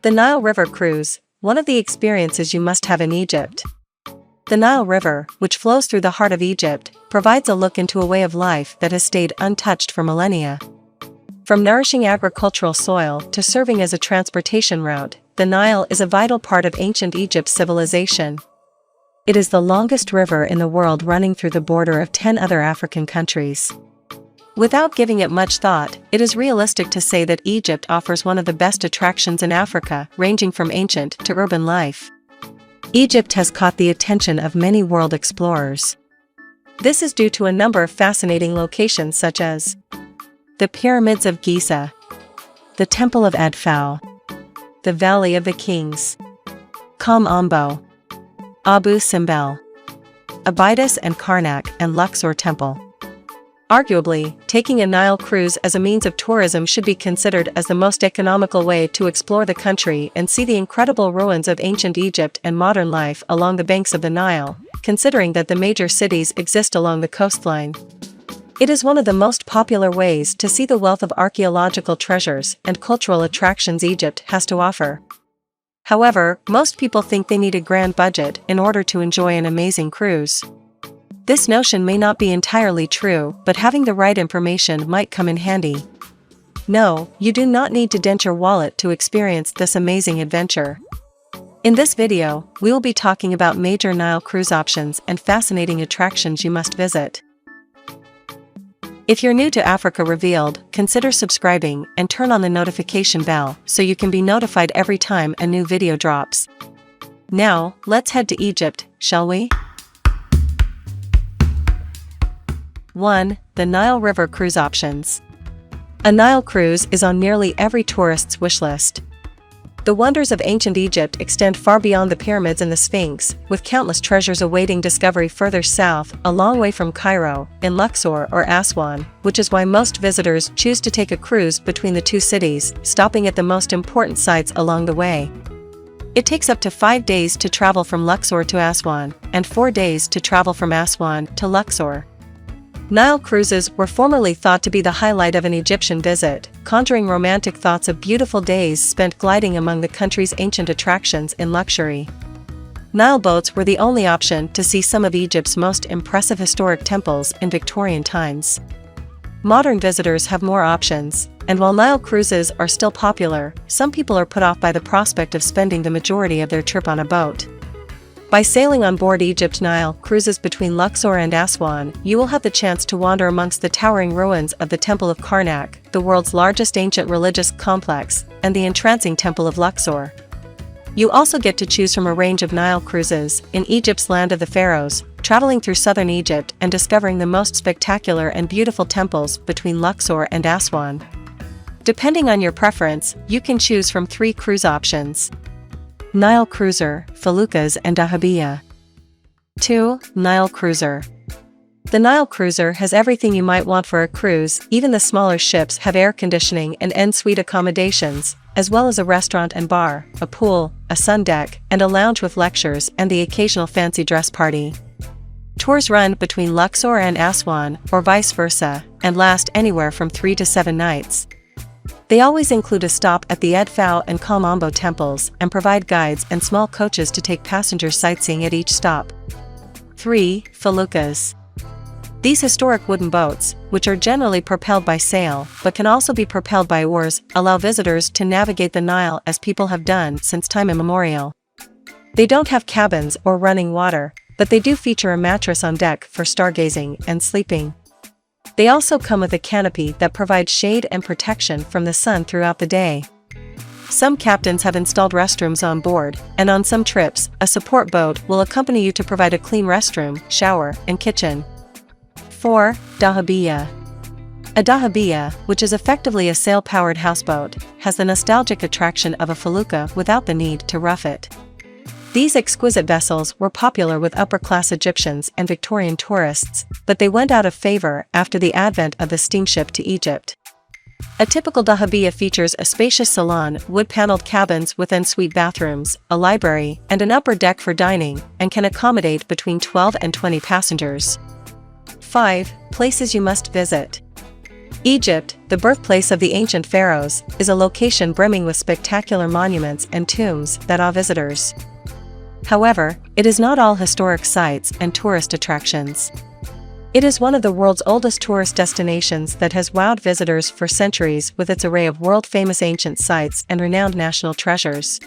The Nile River Cruise, one of the experiences you must have in Egypt. The Nile River, which flows through the heart of Egypt, provides a look into a way of life that has stayed untouched for millennia. From nourishing agricultural soil to serving as a transportation route, the Nile is a vital part of ancient Egypt's civilization. It is the longest river in the world, running through the border of 10 other African countries. Without giving it much thought, it is realistic to say that Egypt offers one of the best attractions in Africa, ranging from ancient to urban life. Egypt has caught the attention of many world explorers. This is due to a number of fascinating locations such as the Pyramids of Giza, the Temple of Edfu, the Valley of the Kings, Kom Abu Simbel, Abydos and Karnak, and Luxor Temple. Arguably, taking a Nile cruise as a means of tourism should be considered as the most economical way to explore the country and see the incredible ruins of ancient Egypt and modern life along the banks of the Nile, considering that the major cities exist along the coastline. It is one of the most popular ways to see the wealth of archaeological treasures and cultural attractions Egypt has to offer. However, most people think they need a grand budget in order to enjoy an amazing cruise. This notion may not be entirely true, but having the right information might come in handy. No, you do not need to dent your wallet to experience this amazing adventure. In this video, we will be talking about major Nile cruise options and fascinating attractions you must visit. If you're new to Africa Revealed, consider subscribing and turn on the notification bell so you can be notified every time a new video drops. Now, let's head to Egypt, shall we? 1. The Nile River Cruise Options. A Nile cruise is on nearly every tourist's wish list. The wonders of ancient Egypt extend far beyond the pyramids and the Sphinx, with countless treasures awaiting discovery further south, a long way from Cairo, in Luxor or Aswan, which is why most visitors choose to take a cruise between the two cities, stopping at the most important sites along the way. It takes up to 5 days to travel from Luxor to Aswan, and 4 days to travel from Aswan to Luxor. Nile cruises were formerly thought to be the highlight of an Egyptian visit, conjuring romantic thoughts of beautiful days spent gliding among the country's ancient attractions in luxury. Nile boats were the only option to see some of Egypt's most impressive historic temples in Victorian times. Modern visitors have more options, and while Nile cruises are still popular, some people are put off by the prospect of spending the majority of their trip on a boat. By sailing on board Egypt Nile cruises between Luxor and Aswan, you will have the chance to wander amongst the towering ruins of the Temple of Karnak, the world's largest ancient religious complex, and the entrancing Temple of Luxor. You also get to choose from a range of Nile cruises in Egypt's land of the pharaohs, traveling through southern Egypt and discovering the most spectacular and beautiful temples between Luxor and Aswan. Depending on your preference, you can choose from 3 cruise options. Nile Cruiser, Feluccas and Dahabeeyah. 2. Nile Cruiser. The Nile Cruiser has everything you might want for a cruise. Even the smaller ships have air conditioning and en-suite accommodations, as well as a restaurant and bar, a pool, a sun deck, and a lounge with lectures and the occasional fancy dress party. Tours run between Luxor and Aswan, or vice versa, and last anywhere from 3 to 7 nights. They always include a stop at the Edfu and Kom temples and provide guides and small coaches to take passengers sightseeing at each stop. 3. Feluccas. These historic wooden boats, which are generally propelled by sail but can also be propelled by oars, allow visitors to navigate the Nile as people have done since time immemorial. They don't have cabins or running water, but they do feature a mattress on deck for stargazing and sleeping. They also come with a canopy that provides shade and protection from the sun throughout the day. Some captains have installed restrooms on board, and on some trips, a support boat will accompany you to provide a clean restroom, shower, and kitchen. 4. Dahabeeyah. A dahabeeyah, which is effectively a sail-powered houseboat, has the nostalgic attraction of a felucca without the need to rough it. These exquisite vessels were popular with upper-class Egyptians and Victorian tourists, but they went out of favor after the advent of the steamship to Egypt. A typical dahabeeyah features a spacious salon, wood-paneled cabins with en-suite bathrooms, a library, and an upper deck for dining, and can accommodate between 12 and 20 passengers. 5. Places you must visit. Egypt, the birthplace of the ancient pharaohs, is a location brimming with spectacular monuments and tombs that awe visitors. However, it is not all historic sites and tourist attractions. It is one of the world's oldest tourist destinations that has wowed visitors for centuries with its array of world-famous ancient sites and renowned national treasures.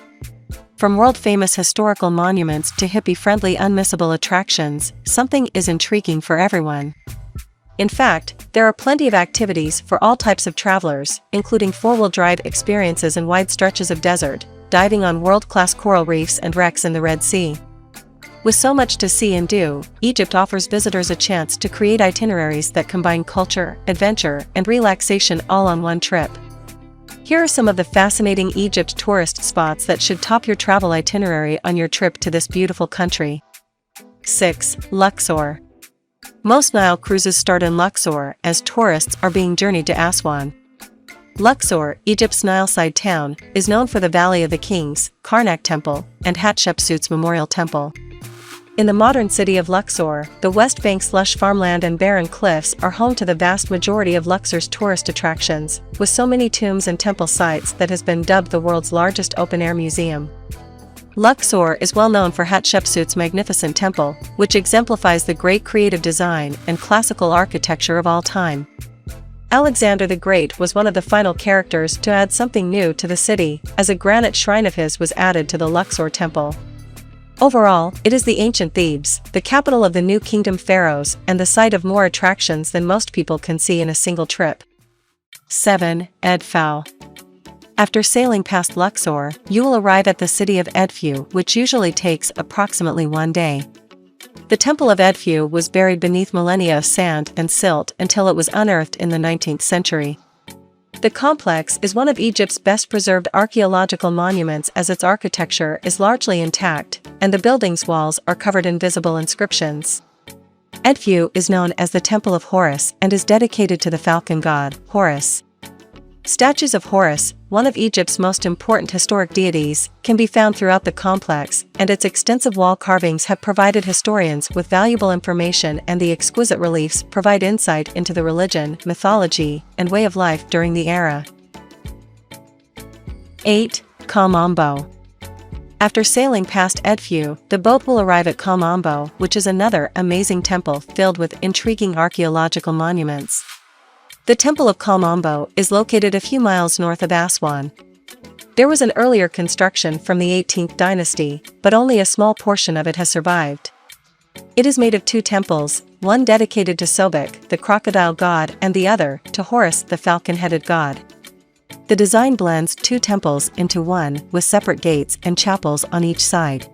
From world-famous historical monuments to hippie-friendly unmissable attractions, something is intriguing for everyone. In fact, there are plenty of activities for all types of travelers, including four-wheel drive experiences in wide stretches of desert, diving on world-class coral reefs and wrecks in the Red Sea. With so much to see and do, Egypt offers visitors a chance to create itineraries that combine culture, adventure, and relaxation all on one trip. Here are some of the fascinating Egypt tourist spots that should top your travel itinerary on your trip to this beautiful country. 6. Luxor. Most Nile cruises start in Luxor as tourists are being journeyed to Aswan. Luxor, Egypt's Nile-side town, is known for the Valley of the Kings, Karnak Temple, and Hatshepsut's Memorial Temple. In the modern city of Luxor, the West Bank's lush farmland and barren cliffs are home to the vast majority of Luxor's tourist attractions, with so many tombs and temple sites that has been dubbed the world's largest open-air museum. Luxor is well known for Hatshepsut's magnificent temple, which exemplifies the great creative design and classical architecture of all time. Alexander the Great was one of the final characters to add something new to the city, as a granite shrine of his was added to the Luxor temple. Overall, it is the ancient Thebes, the capital of the New Kingdom pharaohs, and the site of more attractions than most people can see in a single trip. 7. Edfu. After sailing past Luxor, you will arrive at the city of Edfu, which usually takes approximately 1 day. The Temple of Edfu was buried beneath millennia of sand and silt until it was unearthed in the 19th century. The complex is one of Egypt's best-preserved archaeological monuments as its architecture is largely intact, and the building's walls are covered in visible inscriptions. Edfu is known as the Temple of Horus and is dedicated to the falcon god, Horus. Statues of Horus, one of Egypt's most important historic deities, can be found throughout the complex, and its extensive wall carvings have provided historians with valuable information, and the exquisite reliefs provide insight into the religion, mythology, and way of life during the era. 8. Kom After sailing past Edfu, the boat will arrive at Kom, which is another amazing temple filled with intriguing archaeological monuments. The Temple of Kom is located a few miles north of Aswan. There was an earlier construction from the 18th dynasty, but only a small portion of it has survived. It is made of 2 temples, one dedicated to Sobek, the crocodile god, and the other to Horus, the falcon-headed god. The design blends 2 temples into one, with separate gates and chapels on each side.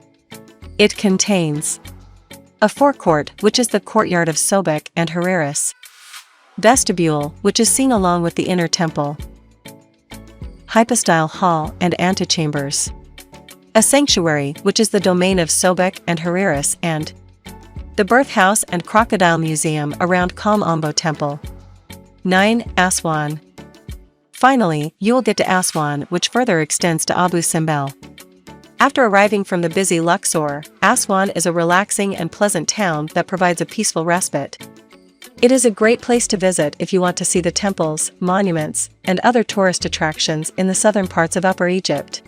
It contains a forecourt, which is the courtyard of Sobek and Heriris. Vestibule, which is seen along with the inner temple. Hypostyle hall and antechambers. A sanctuary, which is the domain of Sobek and Heriris, and the birth house and crocodile museum around Kom Temple. 9. Aswan. Finally, you will get to Aswan, which further extends to Abu Simbel. After arriving from the busy Luxor, Aswan is a relaxing and pleasant town that provides a peaceful respite. It is a great place to visit if you want to see the temples, monuments, and other tourist attractions in the southern parts of Upper Egypt.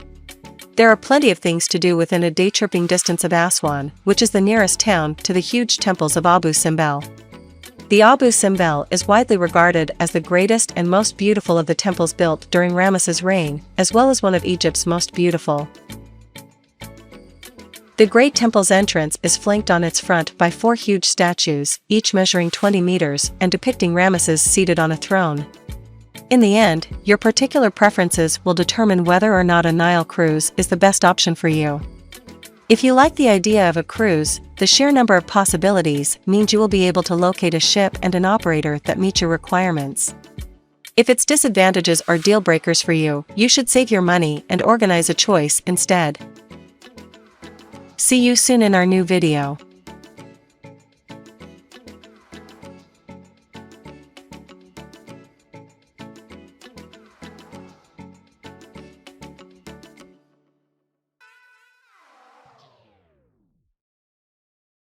There are plenty of things to do within a day-tripping distance of Aswan, which is the nearest town to the huge temples of Abu Simbel. The Abu Simbel is widely regarded as the greatest and most beautiful of the temples built during Ramesses' reign, as well as one of Egypt's most beautiful. The Great Temple's entrance is flanked on its front by 4 huge statues, each measuring 20 meters and depicting Ramesses seated on a throne. In the end, your particular preferences will determine whether or not a Nile cruise is the best option for you. If you like the idea of a cruise, the sheer number of possibilities means you will be able to locate a ship and an operator that meet your requirements. If its disadvantages are deal breakers for you, you should save your money and organize a choice instead. See you soon in our new video.